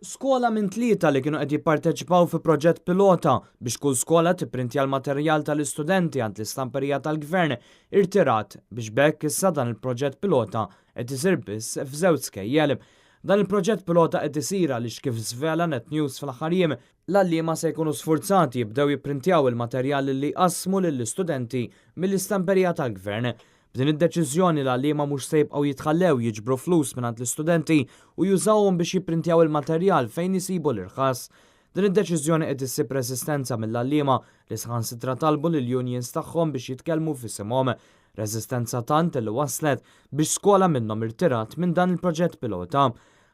Skola minn 3 li kienu qed jipparteċipaw fi proġett pilota biex kull skola tipprintja l-materjal tal-istudenti għand l-istamperija tal-gvern irtirat biex bekk issa dan il-proġett pilota qed isir biss f'żewġ skejjel. Dan il-proġett pilota qed isir għaliex kif żvela Net News fl-aħħar jiem l-għalliema se jkunu sfurzati jibdew jipprintjaw il-materjal li jqassmu lill-istudenti mill-istamperija tal-gvern. B'din id-deċiżjoni l-għalliema mhux se jibqgħu jitħallew jiġbru flus mingħand l-istudenti u jużawhom biex jipprintjaw il-materjal fejn isibu l-irħas. Din id-deċiżjoni qed issib resistenza mill-għalliema li saħansitra talbu lill-unions tagħhom biex jitkellmu f'isimhom. Resistenza tant li waslet biex skola minnhom irtirat minn dan il-proġett pilota.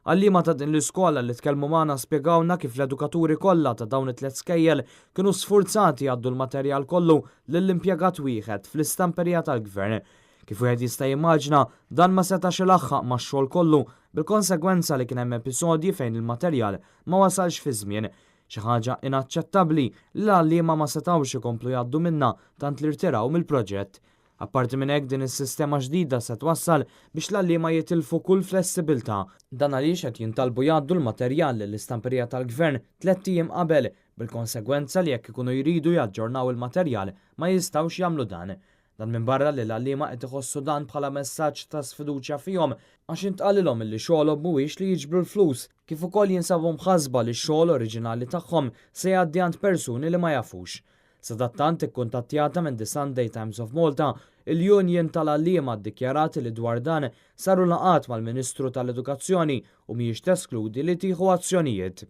Għalliema ta' din l-iskola li tkellmu magħna spjegawna kif l-edukaturi kollha ta' dawn it-tliet skejjel kienu sfurzati jgħaddu l-materjal kollu lill-impjegat wieħed fl-istamperija tal-gvern. Kif wieħed jista' jimmaġna dan ma setax ilaħħaq max-xogħol kollu bil-konsegwenza li kien hemm episodji fejn il-materjal ma wasalx fi żmien. Xi ħaġa inaċċettabbli li l-għalliema ma setgħux ikomplu jgħaddu minnha tant li rtiraw mill-proġett. Apparti minn hekk din is-sistema ġdida se twassal biex l-għalliema jitilfu kull flessibilità. Dan għaliex qed jintalbu jgħaddu l-materjal lill-istamperija tal-gvern 3 ijiem qabel bil-konsegwenza li jekk ikunu jridu jaġġornaw il-materjal ma jistgħux jagħmlu dan. Dan minn barra li l-għalliema qed iħossu dan bħala messaġġ ta' sfiduċja fihom għax intqalilhom li xogħolhom mhuwiex li jiġbru l-flus kif ukoll jinsabu mħassba li x-xogħol oriġinali tagħhom se jgħaddi għand persuni li ma jafux. Sadattant ikkuntattjata minn The Sunday Times of Malta, il-Union tal-għalliema ddikjarat li dwar dan saru laqat mal-Ministru tal-Edukazzjoni u mhijiex teskludi li tieħu azzjonijiet.